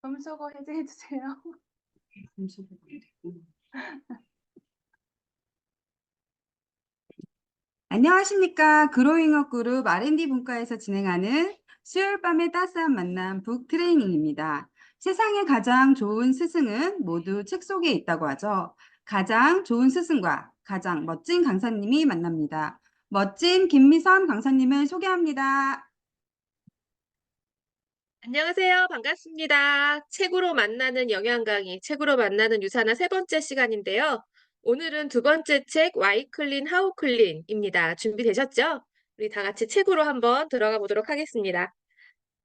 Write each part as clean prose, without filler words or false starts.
음소거 해제해 주세요. 안녕하십니까. 그로잉업 그룹 R&D 분과에서 진행하는 수요일 밤의 따스한 만남 북 트레이닝입니다. 세상에 가장 좋은 스승은 모두 책 속에 있다고 하죠. 가장 좋은 스승과 가장 멋진 강사님이 만납니다. 멋진 김미선 강사님을 소개합니다. 안녕하세요. 반갑습니다. 책으로 만나는 영양 강의, 책으로 만나는 유사나 세 번째 시간인데요. 오늘은 두 번째 책, Why Clean, How Clean입니다. 준비되셨죠? 우리 다 같이 책으로 한번 들어가 보도록 하겠습니다.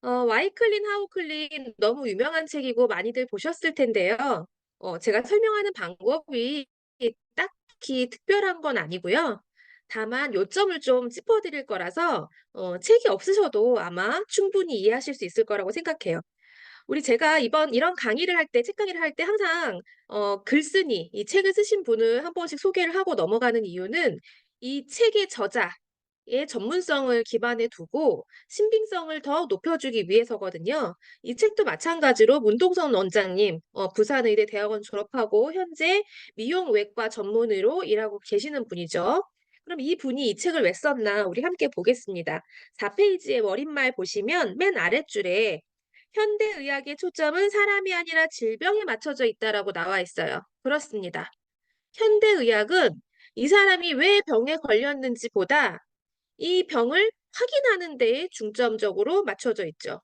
Why Clean, How Clean 너무 유명한 책이고 많이들 보셨을 텐데요. 제가 설명하는 방법이 딱히 특별한 건 아니고요. 다만 요점을 좀 짚어드릴 거라서 책이 없으셔도 아마 충분히 이해하실 수 있을 거라고 생각해요. 제가 이번 이런 강의를 할 때, 책 강의를 할 때 항상 글쓴이, 이 책을 쓰신 분을 한 번씩 소개를 하고 넘어가는 이유는 이 책의 저자의 전문성을 기반에 두고 신빙성을 더 높여주기 위해서거든요. 이 책도 마찬가지로 문동선 원장님, 부산의대 대학원 졸업하고 현재 미용외과 전문의로 일하고 계시는 분이죠. 그럼 이분이 이 책을 왜 썼나 우리 함께 보겠습니다. 4페이지의 머릿말 보시면 맨 아랫줄에 현대의학의 초점은 사람이 아니라 질병에 맞춰져 있다라고 나와 있어요. 그렇습니다. 현대의학은 이 사람이 왜 병에 걸렸는지보다 이 병을 확인하는 데에 중점적으로 맞춰져 있죠.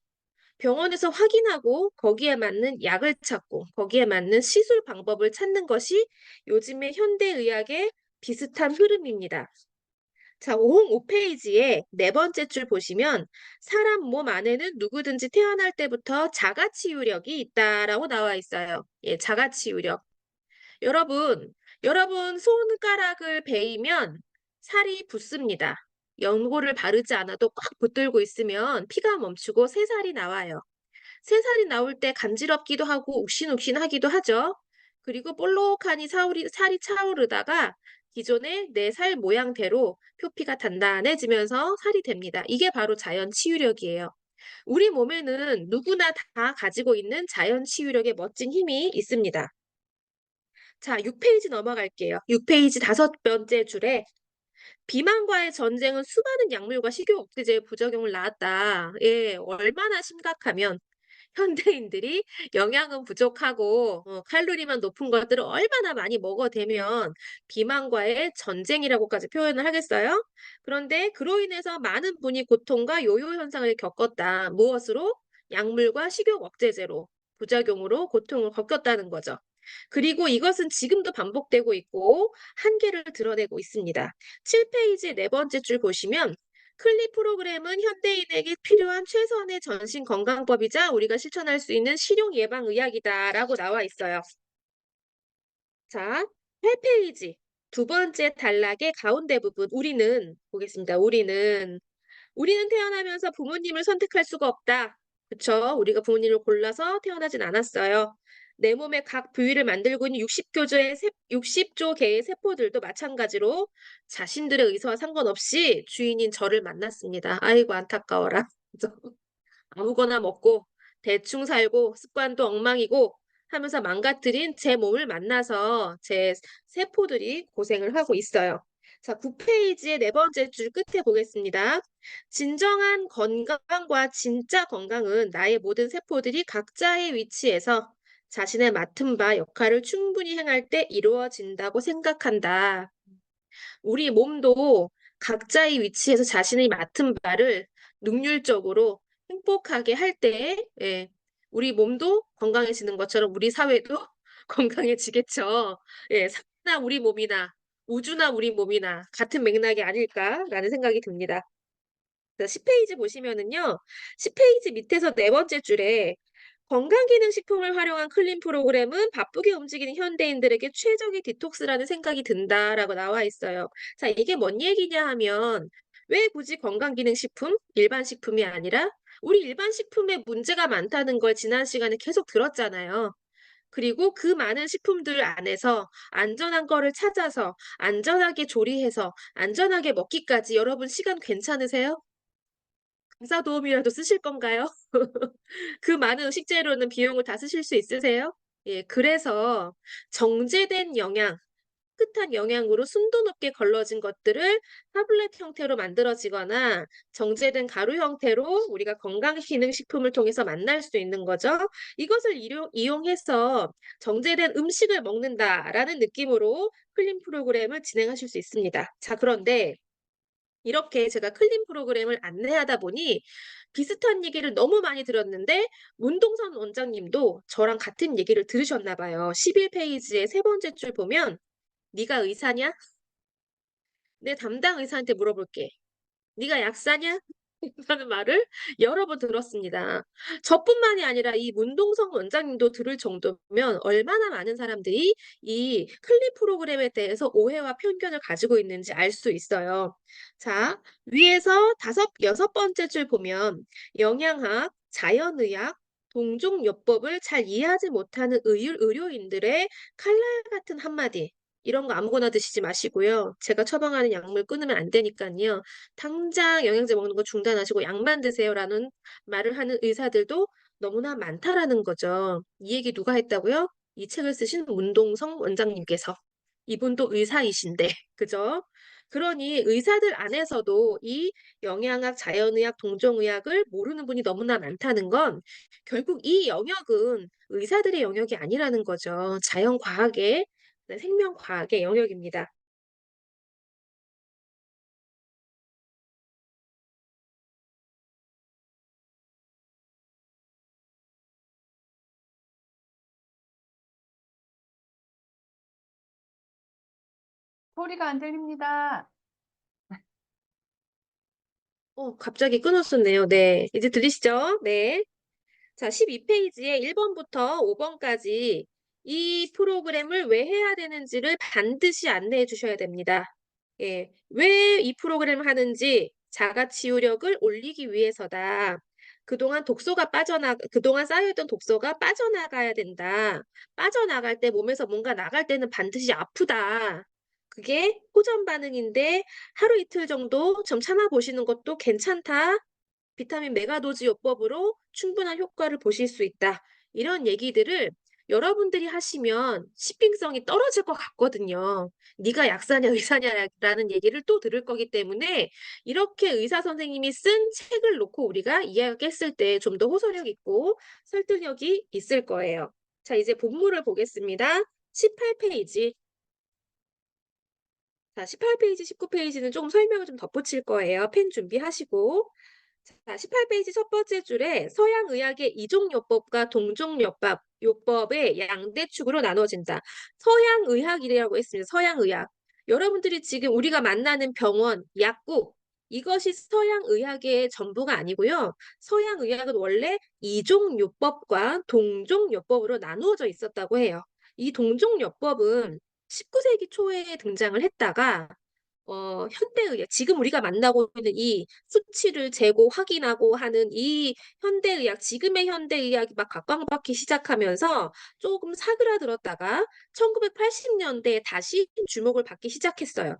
병원에서 확인하고 거기에 맞는 약을 찾고 거기에 맞는 시술 방법을 찾는 것이 요즘의 현대의학의 비슷한 흐름입니다. 자, 5페이지에 네 번째 줄 보시면 사람 몸 안에는 누구든지 태어날 때부터 자가치유력이 있다라고 나와 있어요. 예, 자가치유력. 여러분, 여러분 손가락을 베이면 살이 붙습니다. 연고를 바르지 않아도 꽉 붙들고 있으면 피가 멈추고 새살이 나와요. 새살이 나올 때 간지럽기도 하고 욱신욱신하기도 하죠. 그리고 볼록하니 살이 차오르다가 기존의 내 살 모양대로 표피가 단단해지면서 살이 됩니다. 이게 바로 자연 치유력이에요. 우리 몸에는 누구나 다 가지고 있는 자연 치유력의 멋진 힘이 있습니다. 자, 6페이지 넘어갈게요. 6페이지 다섯 번째 줄에 비만과의 전쟁은 수많은 약물과 식욕 억제제의 부작용을 낳았다. 예, 얼마나 심각하면 현대인들이 영양은 부족하고 칼로리만 높은 것들을 얼마나 많이 먹어대면 비만과의 전쟁이라고까지 표현을 하겠어요? 그런데 그로 인해서 많은 분이 고통과 요요 현상을 겪었다. 무엇으로? 약물과 식욕 억제제로 부작용으로 고통을 겪었다는 거죠. 그리고 이것은 지금도 반복되고 있고 한계를 드러내고 있습니다. 7페이지 네 번째 줄 보시면 클리 프로그램은 현대인에게 필요한 최선의 전신 건강법이자 우리가 실천할 수 있는 실용 예방 의학이다라고 나와 있어요. 자, 8페이지 두 번째 단락의 가운데 부분 우리는 보겠습니다. 우리는 태어나면서 부모님을 선택할 수가 없다. 그쵸? 우리가 부모님을 골라서 태어나진 않았어요. 내 몸의 각 부위를 만들고 있는 60조 개의 세포들도 마찬가지로 자신들의 의사와 상관없이 주인인 저를 만났습니다. 아이고, 안타까워라. 그죠? 아무거나 먹고 대충 살고 습관도 엉망이고 하면서 망가뜨린 제 몸을 만나서 제 세포들이 고생을 하고 있어요. 자, 9페이지의 네 번째 줄 끝에 보겠습니다. 진정한 건강과 진짜 건강은 나의 모든 세포들이 각자의 위치에서 자신의 맡은 바 역할을 충분히 행할 때 이루어진다고 생각한다. 우리 몸도 각자의 위치에서 자신이 맡은 바를 능률적으로 행복하게 할 때, 예, 우리 몸도 건강해지는 것처럼 우리 사회도 건강해지겠죠. 예, 사회나 우리 몸이나 우주나 우리 몸이나 같은 맥락이 아닐까라는 생각이 듭니다. 10페이지 보시면은요, 10페이지 밑에서 네 번째 줄에 건강기능식품을 활용한 클린 프로그램은 바쁘게 움직이는 현대인들에게 최적의 디톡스라는 생각이 든다라고 나와 있어요. 자, 이게 뭔 얘기냐 하면 왜 굳이 건강기능식품, 일반 식품이 아니라 우리 일반 식품에 문제가 많다는 걸 지난 시간에 계속 들었잖아요. 그리고 그 많은 식품들 안에서 안전한 거를 찾아서 안전하게 조리해서 안전하게 먹기까지 여러분 시간 괜찮으세요? 가사 도우미라도 쓰실 건가요? 그 많은 식재료는 비용을 다 쓰실 수 있으세요? 예, 그래서 정제된 영양, 깨끗한 영양으로 순도 높게 걸러진 것들을 타블렛 형태로 만들어지거나 정제된 가루 형태로 우리가 건강기능식품을 통해서 만날 수 있는 거죠. 이것을 이용해서 정제된 음식을 먹는다라는 느낌으로 클린 프로그램을 진행하실 수 있습니다. 자, 그런데 이렇게 제가 클린 프로그램을 안내하다 보니 비슷한 얘기를 너무 많이 들었는데 문동선 원장님도 저랑 같은 얘기를 들으셨나 봐요. 11페이지의 세 번째 줄 보면 "네가 의사냐? 내 담당 의사한테 물어볼게. 네가 약사냐?" 라는 말을 여러 번 들었습니다. 저뿐만이 아니라 이 문동성 원장님도 들을 정도면 얼마나 많은 사람들이 이 클립 프로그램에 대해서 오해와 편견을 가지고 있는지 알 수 있어요. 자, 위에서 여섯 번째 줄 보면 영양학, 자연의학, 동종요법을 잘 이해하지 못하는 의료인들의 칼날 같은 한마디, 이런 거 아무거나 드시지 마시고요. 제가 처방하는 약물 끊으면 안 되니깐요. "당장 영양제 먹는 거 중단하시고 약만 드세요."라는 말을 하는 의사들도 너무나 많다라는 거죠. 이 얘기 누가 했다고요? 이 책을 쓰신 문동성 원장님께서. 이분도 의사이신데 그죠? 그러니 의사들 안에서도 이 영양학, 자연의학, 동종의학을 모르는 분이 너무나 많다는 건 결국 이 영역은 의사들의 영역이 아니라는 거죠. 자연과학의, 네, 생명과학의 영역입니다. 소리가 안 들립니다. 갑자기 끊었었네요. 네. 이제 들리시죠? 네. 자, 12페이지에 1번부터 5번까지 이 프로그램을 왜 해야 되는지를 반드시 안내해 주셔야 됩니다. 예. 왜 이 프로그램을 하는지 자가 치유력을 올리기 위해서다. 그동안 쌓여있던 독소가 빠져나가야 된다. 빠져나갈 때 몸에서 뭔가 나갈 때는 반드시 아프다. 그게 호전 반응인데 하루 이틀 정도 좀 참아 보시는 것도 괜찮다. 비타민 메가도즈 요법으로 충분한 효과를 보실 수 있다. 이런 얘기들을 여러분들이 하시면 신빙성이 떨어질 것 같거든요. "네가 약사냐 의사냐"라는 얘기를 또 들을 거기 때문에 이렇게 의사 선생님이 쓴 책을 놓고 우리가 이야기했을 때 좀 더 호소력 있고 설득력이 있을 거예요. 자, 이제 본문을 보겠습니다. 18페이지. 자, 18페이지, 19페이지는 조금 설명을 좀 덧붙일 거예요. 펜 준비하시고. 자, 18페이지 첫 번째 줄에 서양의학의 이종요법과 요법의 양대축으로 나눠진다. 서양의학이라고 했습니다. 서양의학. 여러분들이 지금 우리가 만나는 병원, 약국, 이것이 서양의학의 전부가 아니고요. 서양의학은 원래 이종요법과 동종요법으로 나누어져 있었다고 해요. 이 동종요법은 19세기 초에 등장을 했다가 현대의학, 지금 우리가 만나고 있는 이 수치를 재고 확인하고 하는 이 현대의학, 지금의 현대의학이 막 각광받기 시작하면서 조금 사그라들었다가 1980년대에 다시 주목을 받기 시작했어요.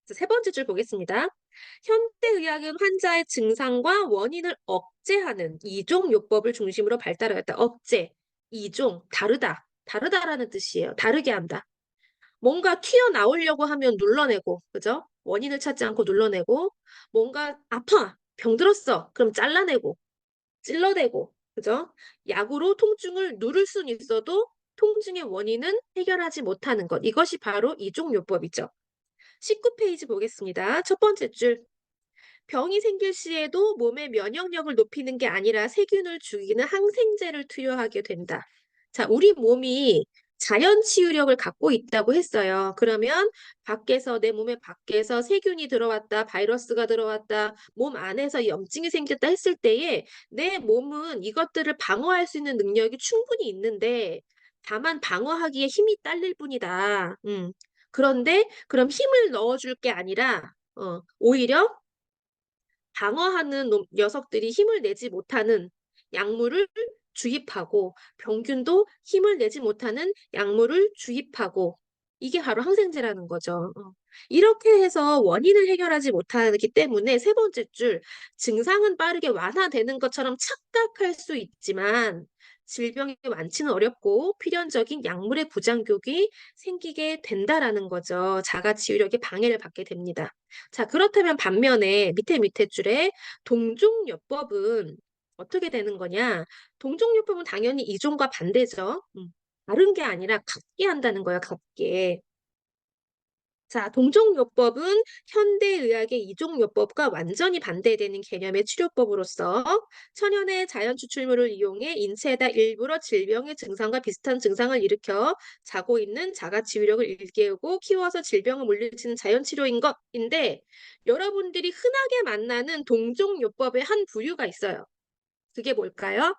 그래서 세 번째 줄 보겠습니다. 현대의학은 환자의 증상과 원인을 억제하는 이종요법을 중심으로 발달하였다. 억제, 이종, 다르다. 다르다라는 뜻이에요. 다르게 한다. 뭔가 튀어나오려고 하면 눌러내고, 그죠? 원인을 찾지 않고 눌러내고, 뭔가 아파, 병들었어, 그럼 잘라내고, 찔러대고, 그죠? 약으로 통증을 누를 수는 있어도 통증의 원인은 해결하지 못하는 것. 이것이 바로 이종요법이죠. 19페이지 보겠습니다. 첫 번째 줄. 병이 생길 시에도 몸의 면역력을 높이는 게 아니라 세균을 죽이는 항생제를 투여하게 된다. 자, 우리 몸이 자연 치유력을 갖고 있다고 했어요. 그러면 내 몸의 밖에서 세균이 들어왔다, 바이러스가 들어왔다, 몸 안에서 염증이 생겼다 했을 때에 내 몸은 이것들을 방어할 수 있는 능력이 충분히 있는데 다만 방어하기에 힘이 딸릴 뿐이다. 그런데 그럼 힘을 넣어줄 게 아니라 오히려 방어하는 녀석들이 힘을 내지 못하는 약물을 주입하고 병균도 힘을 내지 못하는 약물을 주입하고 이게 바로 항생제라는 거죠. 이렇게 해서 원인을 해결하지 못하기 때문에 세 번째 줄, 증상은 빠르게 완화되는 것처럼 착각할 수 있지만 질병의 완치는 어렵고 필연적인 약물의 부작용이 생기게 된다라는 거죠. 자가치유력이 방해를 받게 됩니다. 자, 그렇다면 반면에 밑에 줄에 동종요법은 어떻게 되는 거냐? 동종요법은 당연히 이종과 반대죠. 다른 게 아니라 같게 한다는 거예요, 같게. 자, 동종요법은 현대의학의 이종요법과 완전히 반대되는 개념의 치료법으로서 천연의 자연 추출물을 이용해 인체에다 일부러 질병의 증상과 비슷한 증상을 일으켜 자고 있는 자가치유력을 일깨우고 키워서 질병을 물리치는 자연치료인 것인데 여러분들이 흔하게 만나는 동종요법의 한 부류가 있어요. 그게 뭘까요?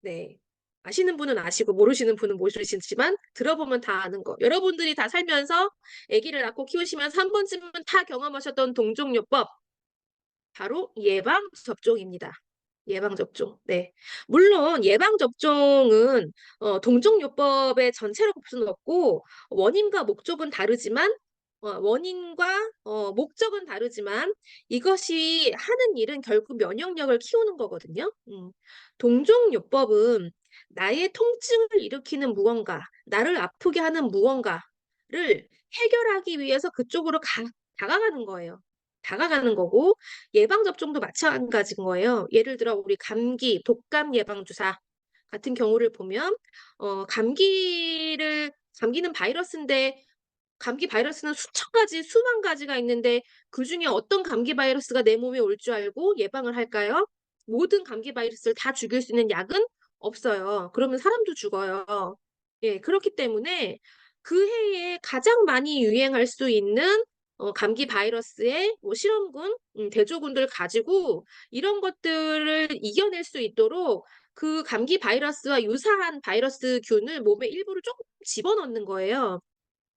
네. 아시는 분은 아시고 모르시는 분은 모르시지만 들어보면 다 아는 거. 여러분들이 다 살면서 아기를 낳고 키우시면서 한 번쯤은 다 경험하셨던 동종요법. 바로 예방접종입니다. 예방접종. 네. 물론 예방접종은 동종요법의 전체라고 볼 수는 없고 원인과 목적은 다르지만 원인과 목적은 다르지만 이것이 하는 일은 결국 면역력을 키우는 거거든요. 동종요법은 나의 통증을 일으키는 무언가, 나를 아프게 하는 무언가를 해결하기 위해서 그쪽으로 다가가는 거예요. 다가가는 거고 예방접종도 마찬가지인 거예요. 예를 들어 우리 감기, 독감 예방주사 같은 경우를 보면 감기는 바이러스인데 감기 바이러스는 수천 가지, 수만 가지가 있는데 그중에 어떤 감기 바이러스가 내 몸에 올 줄 알고 예방을 할까요? 모든 감기 바이러스를 다 죽일 수 있는 약은 없어요. 그러면 사람도 죽어요. 예, 그렇기 때문에 그 해에 가장 많이 유행할 수 있는 감기 바이러스의 뭐 실험군, 대조군들 가지고 이런 것들을 이겨낼 수 있도록 그 감기 바이러스와 유사한 바이러스균을 몸에 일부러 조금 집어넣는 거예요.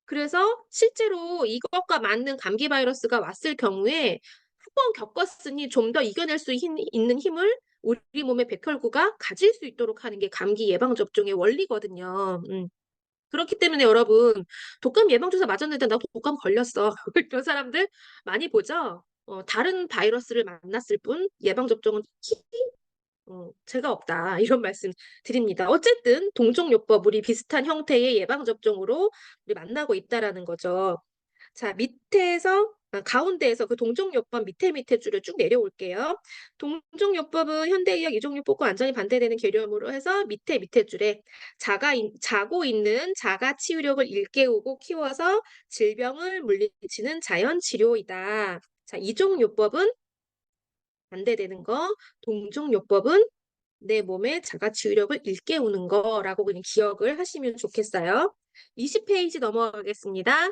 그래서 실제로 이것과 맞는 감기 바이러스가 왔을 경우에 한 번 겪었으니 좀 더 이겨낼 수 있는 힘을 우리 몸의 백혈구가 가질 수 있도록 하는 게 감기 예방접종의 원리거든요. 그렇기 때문에 여러분, 독감 예방주사 맞았는데 나 독감 걸렸어. 이런 사람들 많이 보죠? 다른 바이러스를 만났을 뿐 예방접종은 죄가 없다. 이런 말씀 드립니다. 어쨌든 동종요법 우리 비슷한 형태의 예방접종으로 우리 만나고 있다라는 거죠. 자, 가운데에서 그 동종요법 밑에 줄을 쭉 내려올게요. 동종요법은 현대의학 이종요법과 완전히 반대되는 개념으로 해서 밑에 줄에 자고 있는 자가 치유력을 일깨우고 키워서 질병을 물리치는 자연 치료이다. 자, 이종요법은 반대되는 거, 동종요법은 내 몸의 자가치유력을 일깨우는 거라고 그냥 기억을 하시면 좋겠어요. 20페이지 넘어가겠습니다.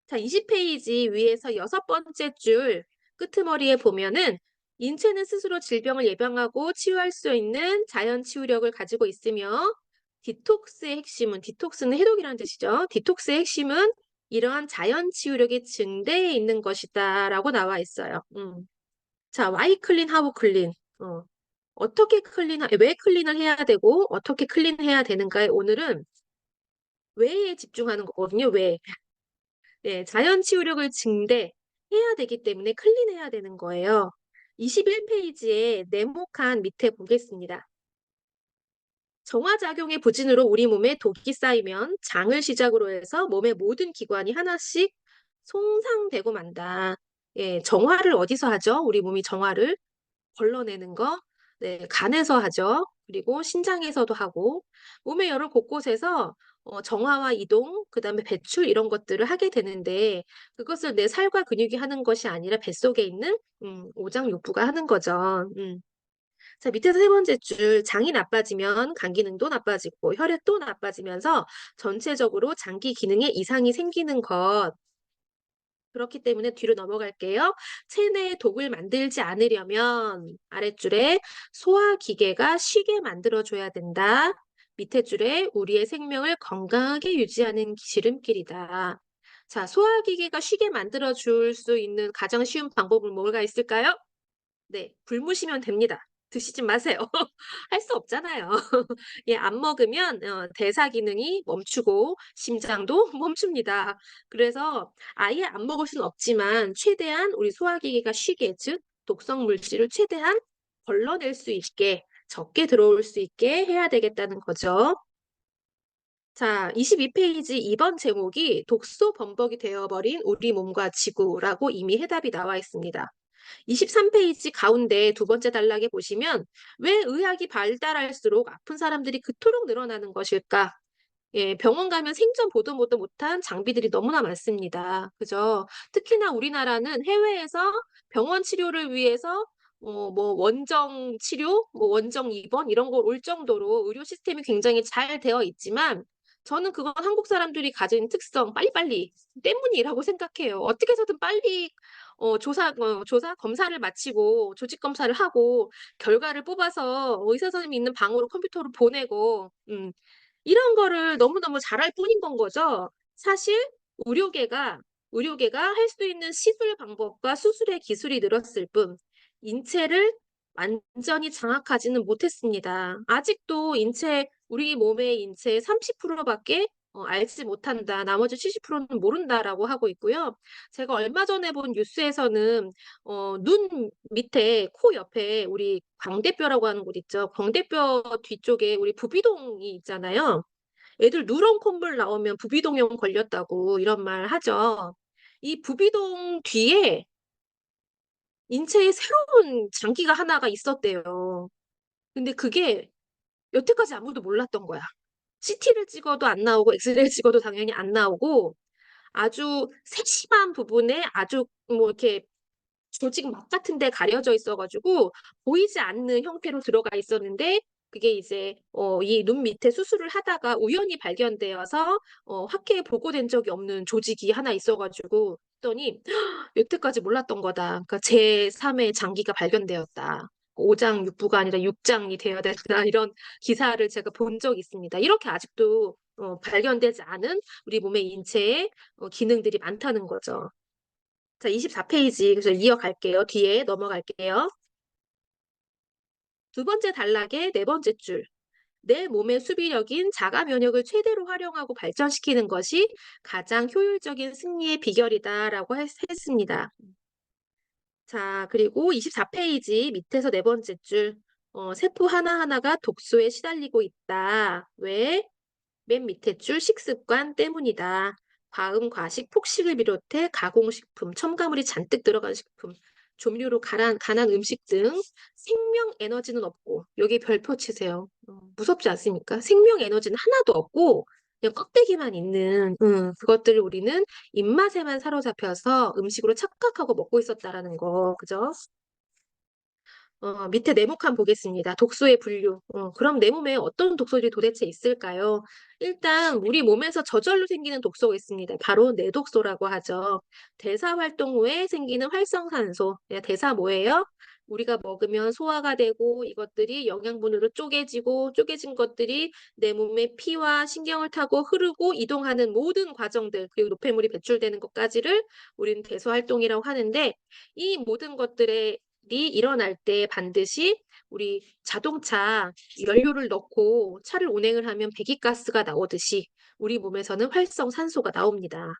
자, 20페이지 위에서 6번째 줄 끄트머리에 보면은 인체는 스스로 질병을 예방하고 치유할 수 있는 자연 치유력을 가지고 있으며 디톡스는 해독이라는 뜻이죠. 디톡스의 핵심은 이러한 자연 치유력의 증대에 있는 것이다 라고 나와 있어요. 자, why clean, how clean. 왜 클린을 해야 되고 어떻게 클린해야 되는가에 오늘은 왜에 집중하는 거거든요. 왜. 네, 자연 치유력을 증대해야 되기 때문에 클린해야 되는 거예요. 21페이지에 네모칸 밑에 보겠습니다. 정화작용의 부진으로 우리 몸에 독이 쌓이면 장을 시작으로 해서 몸의 모든 기관이 하나씩 손상되고 만다. 예, 정화를 어디서 하죠? 우리 몸이 정화를 걸러내는 거, 네, 간에서 하죠. 그리고 신장에서도 하고, 몸의 여러 곳곳에서 정화와 이동, 그 다음에 배출 이런 것들을 하게 되는데, 그것을 내 살과 근육이 하는 것이 아니라 뱃속에 있는 오장육부가 하는 거죠. 자, 밑에서 세 번째 줄, 장이 나빠지면 간 기능도 나빠지고 혈액도 나빠지면서 전체적으로 장기 기능에 이상이 생기는 것. 그렇기 때문에 뒤로 넘어갈게요. 체내에 독을 만들지 않으려면 아랫줄에 소화기계가 쉬게 만들어줘야 된다. 밑에 줄에 우리의 생명을 건강하게 유지하는 지름길이다. 자, 소화기계가 쉬게 만들어줄 수 있는 가장 쉬운 방법은 뭐가 있을까요? 네, 굶으시면 됩니다. 드시지 마세요. 할 수 없잖아요. 예, 안 먹으면 대사 기능이 멈추고 심장도 멈춥니다. 그래서 아예 안 먹을 수는 없지만 최대한 우리 소화기계가 쉬게, 즉 독성 물질을 최대한 걸러낼 수 있게, 적게 들어올 수 있게 해야 되겠다는 거죠. 자, 22페이지 2번 제목이 독소 범벅이 되어버린 우리 몸과 지구라고 이미 해답이 나와 있습니다. 23페이지 가운데 두 번째 단락에 보시면 왜 의학이 발달할수록 아픈 사람들이 그토록 늘어나는 것일까? 예, 병원 가면 생전 보도 못한 장비들이 너무나 많습니다. 그죠? 특히나 우리나라는 해외에서 병원 치료를 위해서 뭐 원정 치료, 뭐 원정 입원 이런 거 올 정도로 의료 시스템이 굉장히 잘 되어 있지만 저는 그건 한국 사람들이 가진 특성 빨리빨리 때문이라고 생각해요. 어떻게 해서든 빨리 조사 검사를 마치고 조직 검사를 하고 결과를 뽑아서 의사 선생님이 있는 방으로 컴퓨터로 보내고 이런 거를 너무너무 잘할 뿐인 건 거죠. 사실 의료계가 할 수 있는 시술 방법과 수술의 기술이 늘었을 뿐 인체를 완전히 장악하지는 못했습니다. 아직도 우리 몸의 인체의 30%밖에 알지 못한다. 나머지 70%는 모른다라고 하고 있고요. 제가 얼마 전에 본 뉴스에서는 눈 밑에 코 옆에 우리 광대뼈라고 하는 곳 있죠. 광대뼈 뒤쪽에 우리 부비동이 있잖아요. 애들 누런 콧물 나오면 부비동염 걸렸다고 이런 말 하죠. 이 부비동 뒤에 인체에 새로운 장기가 하나가 있었대요. 근데 그게 여태까지 아무도 몰랐던 거야. CT를 찍어도 안 나오고 엑스레이를 찍어도 당연히 안 나오고 아주 세심한 부분에 아주 뭐 이렇게 조직 막 같은 데 가려져 있어가지고 보이지 않는 형태로 들어가 있었는데 그게 이제 이 눈 밑에 수술을 하다가 우연히 발견되어서 학회에 보고된 적이 없는 조직이 하나 있어가지고 했더니 여태까지 몰랐던 거다. 그러니까 제3의 장기가 발견되었다. 5장 6부가 아니라 6장이 되어야 된다. 이런 기사를 제가 본 적이 있습니다. 이렇게 아직도 발견되지 않은 우리 몸의 인체의 기능들이 많다는 거죠. 자, 24페이지. 그래서 이어갈게요. 뒤에 넘어갈게요. 두 번째 단락의 네 번째 줄. 내 몸의 수비력인 자가 면역을 최대로 활용하고 발전시키는 것이 가장 효율적인 승리의 비결이다라고 했습니다. 자, 그리고 24페이지 밑에서 네 번째 줄. 세포 하나하나가 독소에 시달리고 있다. 왜? 맨 밑에 줄 식습관 때문이다. 과음, 과식, 폭식을 비롯해 가공식품, 첨가물이 잔뜩 들어간 식품, 조미료로 간한 음식 등 생명 에너지는 없고 여기 별표 치세요. 무섭지 않습니까? 생명 에너지는 하나도 없고 그냥 껍데기만 있는 그것들을 우리는 입맛에만 사로잡혀서 음식으로 착각하고 먹고 있었다라는 거, 그죠? 밑에 네모칸 보겠습니다. 독소의 분류. 그럼 내 몸에 어떤 독소들이 도대체 있을까요? 일단 우리 몸에서 저절로 생기는 독소가 있습니다. 바로 내독소라고 하죠. 대사 활동 후에 생기는 활성산소. 대사 뭐예요? 우리가 먹으면 소화가 되고 이것들이 영양분으로 쪼개진 것들이 내 몸의 피와 신경을 타고 흐르고 이동하는 모든 과정들 그리고 노폐물이 배출되는 것까지를 우리는 대소활동이라고 하는데 이 모든 것들의 일어날 때 반드시 우리 자동차 연료를 넣고 차를 운행을 하면 배기가스가 나오듯이 우리 몸에서는 활성산소가 나옵니다.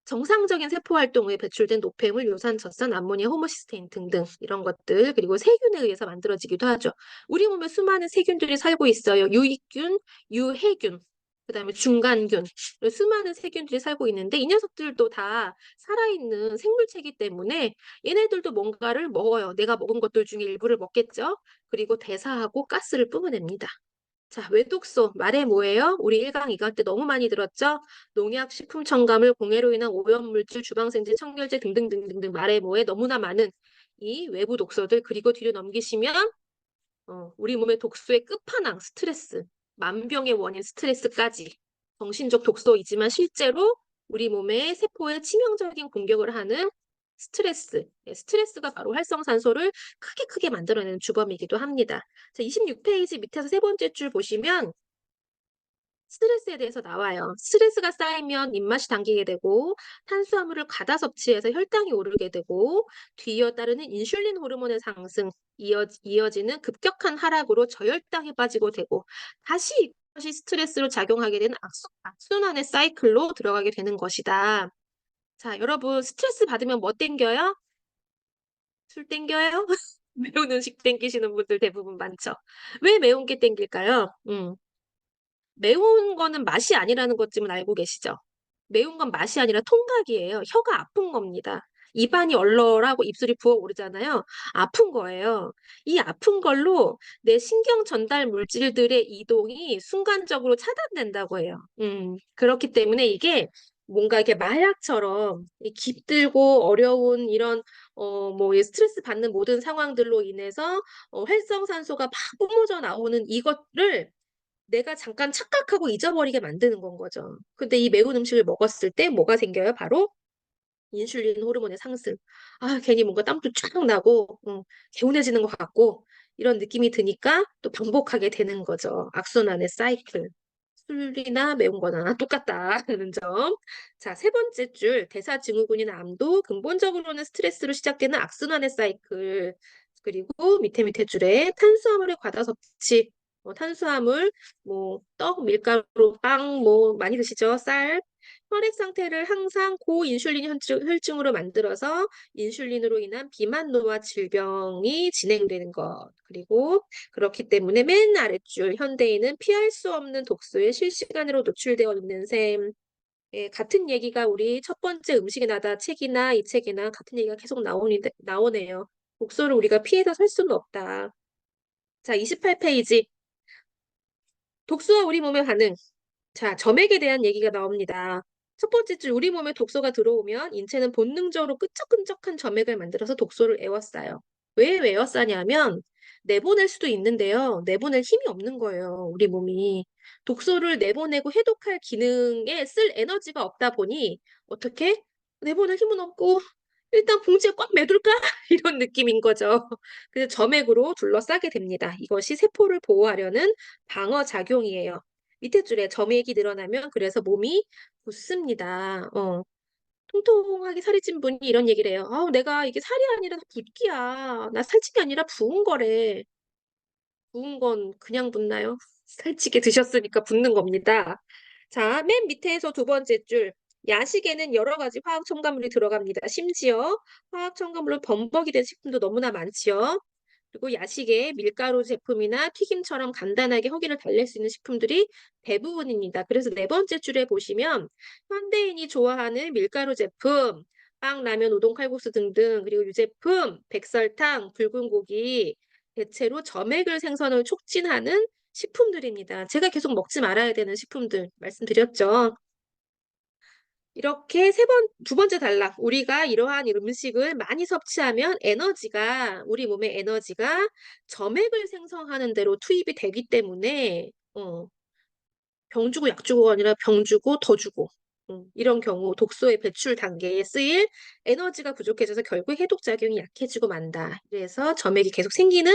정상적인 세포 활동에 배출된 노폐물, 요산, 젖산, 암모니아, 호모시스테인 등등 이런 것들 그리고 세균에 의해서 만들어지기도 하죠. 우리 몸에 수많은 세균들이 살고 있어요. 유익균, 유해균, 그다음에 중간균, 수많은 세균들이 살고 있는데 이 녀석들도 다 살아있는 생물체이기 때문에 얘네들도 뭔가를 먹어요. 내가 먹은 것들 중에 일부를 먹겠죠. 그리고 대사하고 가스를 뿜어냅니다. 자, 외독소, 말해 뭐예요? 우리 1강, 2강 때 너무 많이 들었죠? 농약, 식품 첨가물, 공해로 인한 오염물질, 주방생제, 청결제 등등등등등 말해 뭐에 너무나 많은 이 외부 독소들 그리고 뒤로 넘기시면 우리 몸의 독소의 끝판왕 스트레스, 만병의 원인 스트레스까지 정신적 독소이지만 실제로 우리 몸의 세포에 치명적인 공격을 하는 스트레스가 바로 활성산소를 크게 만들어내는 주범이기도 합니다. 자, 26페이지 밑에서 세 번째 줄 보시면 스트레스에 대해서 나와요. 스트레스가 쌓이면 입맛이 당기게 되고 탄수화물을 과다 섭취해서 혈당이 오르게 되고 뒤이어 따르는 인슐린 호르몬의 상승, 이어지는 급격한 하락으로 저혈당에 빠지고 되고 다시 이것이 스트레스로 작용하게 되는 악순환의 사이클로 들어가게 되는 것이다. 자, 여러분 스트레스 받으면 뭐 땡겨요? 술 땡겨요? 매운 음식 땡기시는 분들 대부분 많죠. 왜 매운 게 땡길까요? 매운 거는 맛이 아니라는 것쯤은 알고 계시죠? 매운 건 맛이 아니라 통각이에요. 혀가 아픈 겁니다. 입안이 얼얼하고 입술이 부어오르잖아요. 아픈 거예요. 이 아픈 걸로 내 신경 전달 물질들의 이동이 순간적으로 차단된다고 해요. 그렇기 때문에 이게 뭔가 이렇게 마약처럼 이 깁들고 어려운 이런 뭐 스트레스 받는 모든 상황들로 인해서 활성산소가 막 뿜어져 나오는 이것을 내가 잠깐 착각하고 잊어버리게 만드는 건 거죠. 근데 이 매운 음식을 먹었을 때 뭐가 생겨요? 바로 인슐린 호르몬의 상승. 아, 괜히 뭔가 땀도 쫙 나고, 개운해지는 것 같고, 이런 느낌이 드니까 또 반복하게 되는 거죠. 악순환의 사이클. 술이나 매운 거나 똑같다는 점. 자, 세 번째 줄, 대사증후군이나 암도 근본적으로는 스트레스로 시작되는 악순환의 사이클. 그리고 밑에 줄에 탄수화물의 과다 섭취, 탄수화물, 뭐, 떡, 밀가루, 빵, 뭐, 많이 드시죠? 쌀. 혈액 상태를 항상 고인슐린 혈증으로 만들어서 인슐린으로 인한 비만노화 질병이 진행되는 것. 그리고 그렇기 때문에 맨 아랫줄 현대인은 피할 수 없는 독소에 실시간으로 노출되어 있는 셈. 예, 같은 얘기가 우리 첫 번째 음식의 나다 책이나 이 책이나 같은 얘기가 계속 나오네요. 독소를 우리가 피해서 살 수는 없다. 자, 28페이지. 독소와 우리 몸의 반응. 자, 점액에 대한 얘기가 나옵니다. 첫 번째 줄, 우리 몸에 독소가 들어오면 인체는 본능적으로 끈적끈적한 점액을 만들어서 독소를 에워싸요. 왜 에워싸냐면 내보낼 수도 있는데요. 내보낼 힘이 없는 거예요. 우리 몸이. 독소를 내보내고 해독할 기능에 쓸 에너지가 없다 보니 어떻게? 내보낼 힘은 없고 일단 봉지에 꽉 매둘까? 이런 느낌인 거죠. 그래서 점액으로 둘러싸게 됩니다. 이것이 세포를 보호하려는 방어 작용이에요. 밑에 줄에 점액이 늘어나면 그래서 몸이 붓습니다. 통통하게 살이 찐 분이 이런 얘기를 해요. 내가 이게 살이 아니라 붓기야. 나 살찐 게 아니라 부은 거래. 부은 건 그냥 붓나요? 살찌게 드셨으니까 붓는 겁니다. 자, 맨 밑에서 두 번째 줄. 야식에는 여러 가지 화학 첨가물이 들어갑니다. 심지어 화학 첨가물로 범벅이 된 식품도 너무나 많지요. 그리고 야식에 밀가루 제품이나 튀김처럼 간단하게 허기를 달랠 수 있는 식품들이 대부분입니다. 그래서 네 번째 줄에 보시면 현대인이 좋아하는 밀가루 제품, 빵, 라면, 우동, 칼국수 등등 그리고 유제품, 백설탕, 붉은 고기 대체로 점액을 생성을 촉진하는 식품들입니다. 제가 계속 먹지 말아야 되는 식품들 말씀드렸죠. 이렇게 두 번째 단락. 우리가 이러한 음식을 많이 섭취하면 우리 몸의 에너지가 점액을 생성하는 대로 투입이 되기 때문에, 병 주고 약 주고가 아니라 병 주고 더 주고, 이런 경우 독소의 배출 단계에 쓰일 에너지가 부족해져서 결국 해독작용이 약해지고 만다. 그래서 점액이 계속 생기는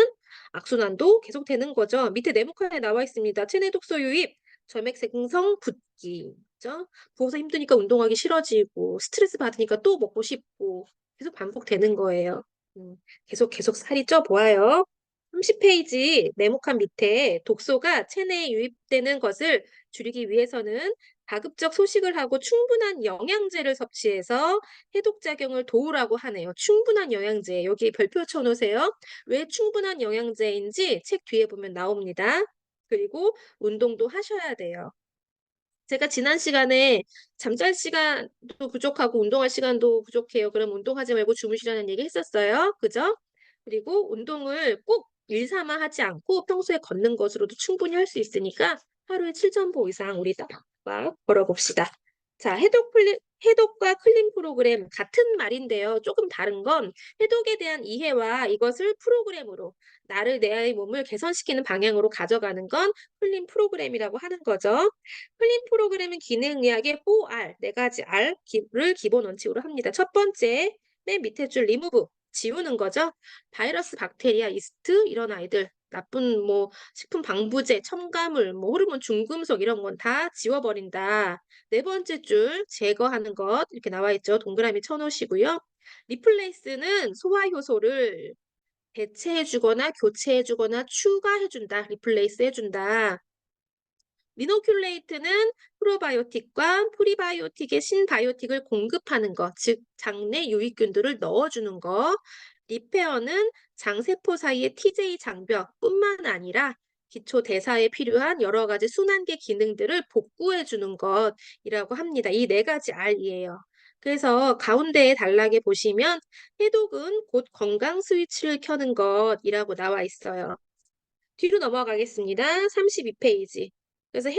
악순환도 계속되는 거죠. 밑에 네모칸에 나와 있습니다. 체내 독소 유입, 점액 생성, 붓기. 그죠? 부어서 힘드니까 운동하기 싫어지고 스트레스 받으니까 또 먹고 싶고 계속 반복되는 거예요. 계속 살이 쪄 보아요. 30페이지 네모칸 밑에 독소가 체내에 유입되는 것을 줄이기 위해서는 가급적 소식을 하고 충분한 영양제를 섭취해서 해독작용을 도우라고 하네요. 충분한 영양제. 여기 별표 쳐놓으세요. 왜 충분한 영양제인지 책 뒤에 보면 나옵니다. 그리고 운동도 하셔야 돼요. 제가 지난 시간에 잠잘 시간도 부족하고 운동할 시간도 부족해요. 그럼 운동하지 말고 주무시라는 얘기 했었어요. 그죠? 그리고 운동을 꼭 일삼아 하지 않고 평소에 걷는 것으로도 충분히 할 수 있으니까 하루에 7,000보 이상 우리 딱 걸어봅시다. 자, 해독과 클린 프로그램 같은 말인데요. 조금 다른 건 해독에 대한 이해와 이것을 프로그램으로 나의 몸을 개선시키는 방향으로 가져가는 건 클린 프로그램이라고 하는 거죠. 클린 프로그램은 기능의학의 4R, 네 가지 R를 기본 원칙으로 합니다. 첫 번째, 맨 밑에 줄 리무브, 지우는 거죠. 바이러스, 박테리아, 이스트 이런 아이들 나쁜 뭐 식품 방부제, 첨가물, 뭐 호르몬 중금속 이런 건 다 지워버린다. 네 번째 줄 제거하는 것 이렇게 나와 있죠. 동그라미 쳐놓으시고요. 리플레이스는 소화 효소를 대체해주거나 교체해주거나 추가해준다. 리플레이스 해준다. 리노큘레이트는 프로바이오틱과 프리바이오틱의 신바이오틱을 공급하는 것, 즉 장내 유익균들을 넣어주는 것. 리페어는 장세포 사이의 TJ 장벽뿐만 아니라 기초 대사에 필요한 여러 가지 순환계 기능들을 복구해주는 것이라고 합니다. 이 네 가지 R이에요. 그래서 가운데에 단락에 보시면 해독은 곧 건강 스위치를 켜는 것이라고 나와 있어요. 뒤로 넘어가겠습니다. 32페이지. 그래서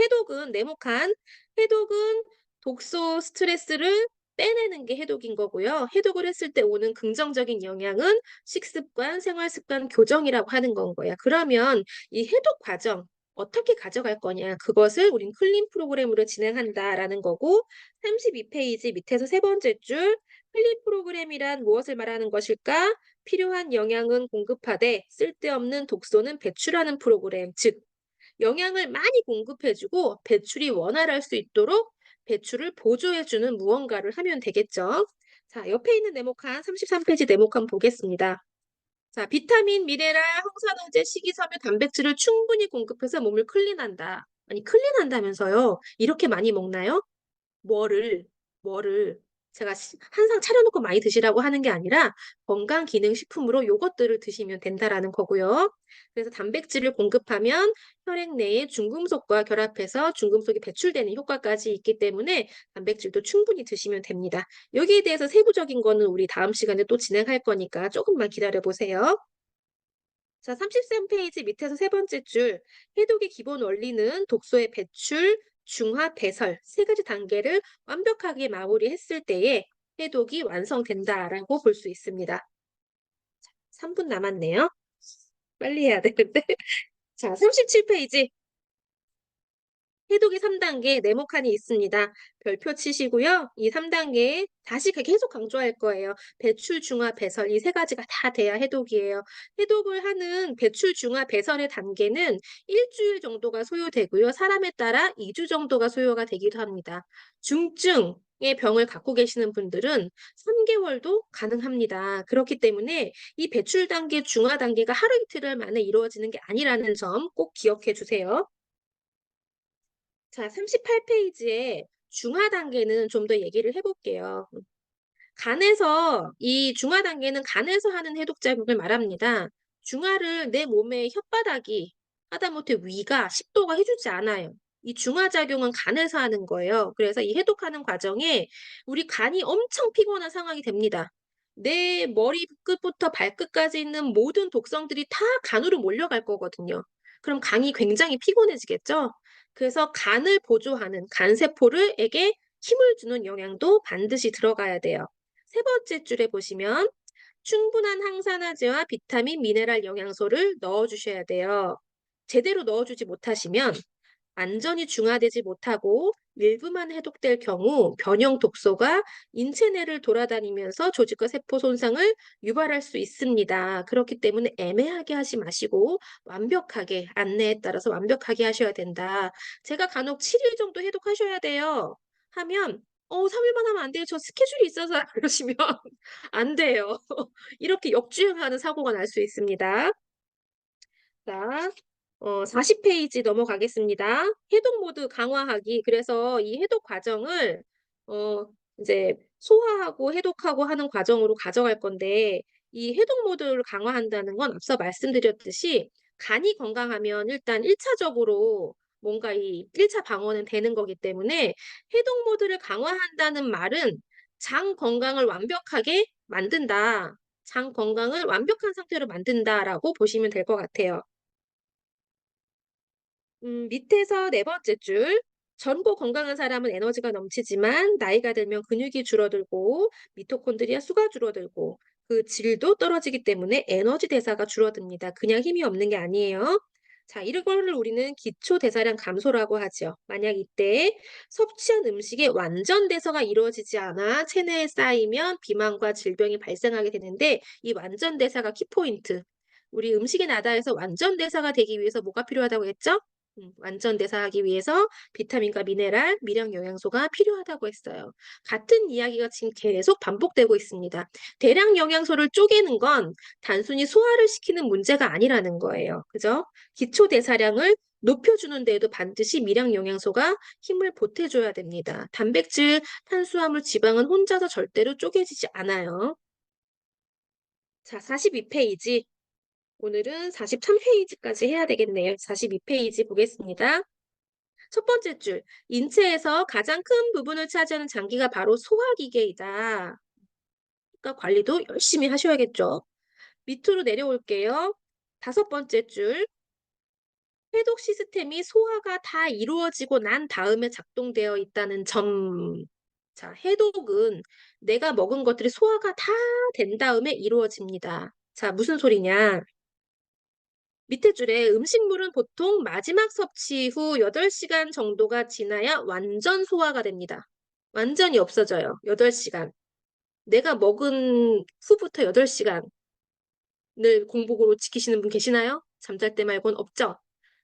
해독은 독소 스트레스를 빼내는 게 해독인 거고요. 해독을 했을 때 오는 긍정적인 영향은 식습관, 생활습관 교정이라고 하는 건 거야. 그러면 이 해독 과정 어떻게 가져갈 거냐? 그것을 우린 클린 프로그램으로 진행한다라는 거고 32페이지 밑에서 세 번째 줄 클린 프로그램이란 무엇을 말하는 것일까? 필요한 영양은 공급하되 쓸데없는 독소는 배출하는 프로그램, 즉 영양을 많이 공급해주고 배출이 원활할 수 있도록 배출을 보조해주는 무언가를 하면 되겠죠. 자, 옆에 있는 네모칸 33페이지 네모칸 보겠습니다. 자, 비타민, 미네랄, 항산화제, 식이섬유, 단백질을 충분히 공급해서 몸을 클린한다. 아니, 클린한다면서요. 이렇게 많이 먹나요? 뭐를 제가 항상 차려놓고 많이 드시라고 하는 게 아니라 건강기능식품으로 요것들을 드시면 된다라는 거고요. 그래서 단백질을 공급하면 혈액 내에 중금속과 결합해서 중금속이 배출되는 효과까지 있기 때문에 단백질도 충분히 드시면 됩니다. 여기에 대해서 세부적인 거는 우리 다음 시간에 또 진행할 거니까 조금만 기다려 보세요. 자, 33페이지 밑에서 세 번째 줄, 해독의 기본 원리는 독소의 배출, 중화, 배설 세 가지 단계를 완벽하게 마무리했을 때에 해독이 완성된다라고 볼 수 있습니다. 3분 남았네요. 빨리 해야 되는데. 자, 37페이지. 해독의 3단계 네모칸이 있습니다. 별표 치시고요. 이 3단계에 다시 계속 강조할 거예요. 배출, 중화, 배설 이 세 가지가 다 돼야 해독이에요. 해독을 하는 배출, 중화, 배설의 단계는 일주일 정도가 소요되고요. 사람에 따라 2주 정도가 소요가 되기도 합니다. 중증의 병을 갖고 계시는 분들은 3개월도 가능합니다. 그렇기 때문에 이 배출 단계, 중화 단계가 하루 이틀 만에 이루어지는 게 아니라는 점 꼭 기억해 주세요. 자, 38페이지에 중화 단계는 좀 더 얘기를 해볼게요. 이 중화 단계는 간에서 하는 해독 작용을 말합니다. 중화를 내 몸의 혓바닥이 하다못해 위가 식도가 해주지 않아요. 이 중화 작용은 간에서 하는 거예요. 그래서 이 해독하는 과정에 우리 간이 엄청 피곤한 상황이 됩니다. 내 머리 끝부터 발끝까지 있는 모든 독성들이 다 간으로 몰려갈 거거든요. 그럼 간이 굉장히 피곤해지겠죠? 그래서 간을 보조하는 간세포에게 힘을 주는 영양도 반드시 들어가야 돼요. 세 번째 줄에 보시면 충분한 항산화제와 비타민, 미네랄 영양소를 넣어주셔야 돼요. 제대로 넣어주지 못하시면 완전히 중화되지 못하고 일부만 해독될 경우 변형 독소가 인체 내를 돌아다니면서 조직과 세포 손상을 유발할 수 있습니다. 그렇기 때문에 애매하게 하지 마시고 완벽하게 안내에 따라서 완벽하게 하셔야 된다. 제가 간혹 7일 정도 해독하셔야 돼요. 하면 3일만 하면 안 돼요. 저 스케줄이 있어서 그러시면 안 돼요. 이렇게 역주행하는 사고가 날 수 있습니다. 자, 40페이지 넘어가겠습니다. 해독 모드 강화하기. 그래서 이 해독 과정을 어, 이제 소화하고 해독하고 하는 과정으로 가져갈 건데 이 해독 모드를 강화한다는 건 앞서 말씀드렸듯이 간이 건강하면 일단 1차적으로 뭔가 이 1차 방어는 되는 거기 때문에 해독 모드를 강화한다는 말은 장 건강을 완벽하게 만든다. 장 건강을 완벽한 상태로 만든다라고 보시면 될 것 같아요. 밑에서 네 번째 줄. 젊고 건강한 사람은 에너지가 넘치지만 나이가 들면 근육이 줄어들고 미토콘드리아 수가 줄어들고 그 질도 떨어지기 때문에 에너지 대사가 줄어듭니다. 그냥 힘이 없는 게 아니에요. 자, 이런 거를 우리는 기초 대사량 감소라고 하죠. 만약 이때 섭취한 음식의 완전 대사가 이루어지지 않아 체내에 쌓이면 비만과 질병이 발생하게 되는데 이 완전 대사가 키포인트. 우리 음식의 나다에서 완전대사가 되기 위해서 뭐가 필요하다고 했죠? 완전대사하기 위해서 비타민과 미네랄, 미량 영양소가 필요하다고 했어요. 같은 이야기가 지금 계속 반복되고 있습니다. 대량 영양소를 쪼개는 건 단순히 소화를 시키는 문제가 아니라는 거예요. 그죠? 기초 대사량을 높여주는 데에도 반드시 미량 영양소가 힘을 보태줘야 됩니다. 단백질, 탄수화물, 지방은 혼자서 절대로 쪼개지지 않아요. 자, 42페이지. 오늘은 43페이지까지 해야 되겠네요. 42페이지 보겠습니다. 첫 번째 줄, 인체에서 가장 큰 부분을 차지하는 장기가 바로 소화기계이다. 그러니까 관리도 열심히 하셔야겠죠. 밑으로 내려올게요. 다섯 번째 줄, 해독 시스템이 소화가 다 이루어지고 난 다음에 작동되어 있다는 점. 자, 해독은 내가 먹은 것들이 소화가 다 된 다음에 이루어집니다. 자, 무슨 소리냐? 밑에 줄에 음식물은 보통 마지막 섭취 후 8시간 정도가 지나야 완전 소화가 됩니다. 완전히 없어져요. 8시간. 내가 먹은 후부터 8시간을 공복으로 지키시는 분 계시나요? 잠잘 때 말고는 없죠.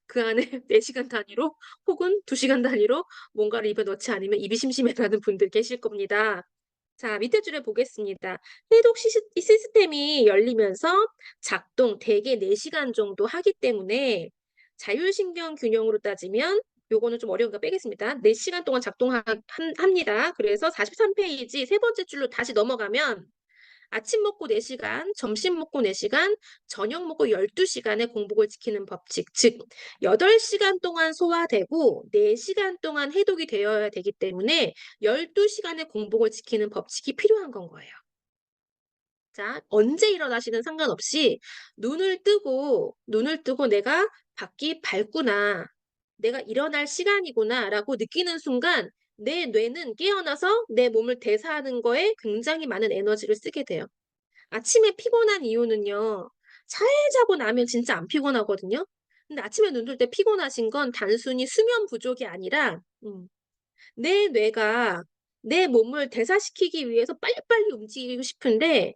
그 안에 4시간 단위로 혹은 2시간 단위로 뭔가를 입에 넣지 않으면 입이 심심해라는 분들 계실 겁니다. 자, 밑에 줄에 보겠습니다. 해독 시스템이 열리면서 작동 대개 4시간 정도 하기 때문에 자율신경 균형으로 따지면 요거는 좀 어려운 거 빼겠습니다. 4시간 동안 작동합니다. 그래서 43페이지 세 번째 줄로 다시 넘어가면 아침 먹고 4시간, 점심 먹고 4시간, 저녁 먹고 12시간의 공복을 지키는 법칙. 즉, 8시간 동안 소화되고 4시간 동안 해독이 되어야 되기 때문에 12시간의 공복을 지키는 법칙이 필요한 건 거예요. 자, 언제 일어나시든 상관없이 눈을 뜨고 내가 밖이 밝구나, 내가 일어날 시간이구나 라고 느끼는 순간 내 뇌는 깨어나서 내 몸을 대사하는 거에 굉장히 많은 에너지를 쓰게 돼요. 아침에 피곤한 이유는요, 잘 자고 나면 진짜 안 피곤하거든요. 근데 아침에 눈 뜰 때 피곤하신 건 단순히 수면 부족이 아니라 내 뇌가 내 몸을 대사시키기 위해서 빨리빨리 움직이고 싶은데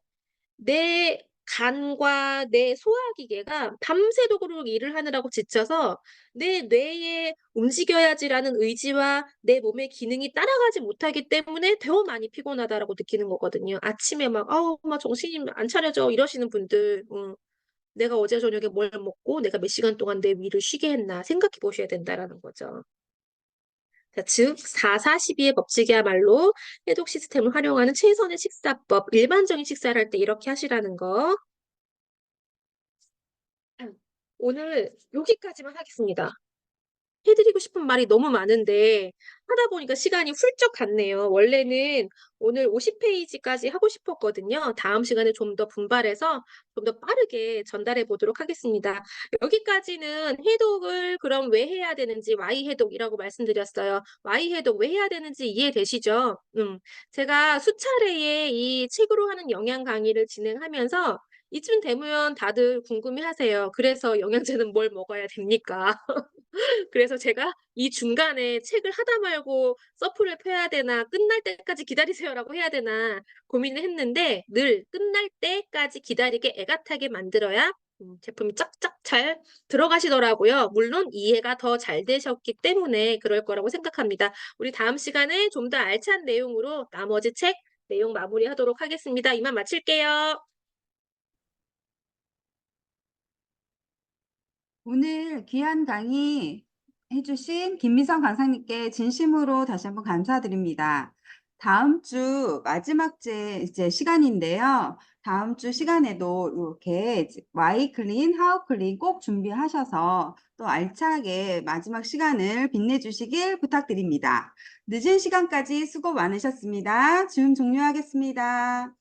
내 간과 내 소화기계가 밤새도록 일을 하느라고 지쳐서 내 뇌에 움직여야지라는 의지와 내 몸의 기능이 따라가지 못하기 때문에 더 많이 피곤하다라고 느끼는 거거든요. 아침에 막 "아우 막 정신이 안 차려져." 이러시는 분들, '내가 어제 저녁에 뭘 먹고 내가 몇 시간 동안 내 위를 쉬게 했나.' 생각해 보셔야 된다라는 거죠. 자, 즉 4-4-12의 법칙이야말로 해독 시스템을 활용하는 최선의 식사법, 일반적인 식사를 할 때 이렇게 하시라는 거. 오늘 여기까지만 하겠습니다. 해 드리고 싶은 말이 너무 많은데 하다 보니까 시간이 훌쩍 갔네요. 원래는 오늘 50페이지까지 하고 싶었거든요. 다음 시간에 좀 더 분발해서 좀 더 빠르게 전달해 보도록 하겠습니다. 여기까지는 해독을 그럼 왜 해야 되는지 Y 해독이라고 말씀드렸어요. Y 해독 왜 해야 되는지 이해되시죠? 제가 수차례에 이 책으로 하는 영양 강의를 진행하면서 이쯤 되면 다들 궁금해하세요. 그래서 영양제는 뭘 먹어야 됩니까? 그래서 제가 이 중간에 책을 하다 말고 서프를 펴야 되나 끝날 때까지 기다리세요라고 해야 되나 고민을 했는데 늘 끝날 때까지 기다리게 애가 타게 만들어야 제품이 쫙쫙 잘 들어가시더라고요. 물론 이해가 더 잘 되셨기 때문에 그럴 거라고 생각합니다. 우리 다음 시간에 좀 더 알찬 내용으로 나머지 책 내용 마무리하도록 하겠습니다. 이만 마칠게요. 오늘 귀한 강의 해주신 김미성 강사님께 진심으로 다시 한번 감사드립니다. 다음 주 마지막 이제 시간인데요. 다음 주 시간에도 이렇게 Y 클린, 하우 클린 꼭 준비하셔서 또 알차게 마지막 시간을 빛내주시길 부탁드립니다. 늦은 시간까지 수고 많으셨습니다. 줌 종료하겠습니다.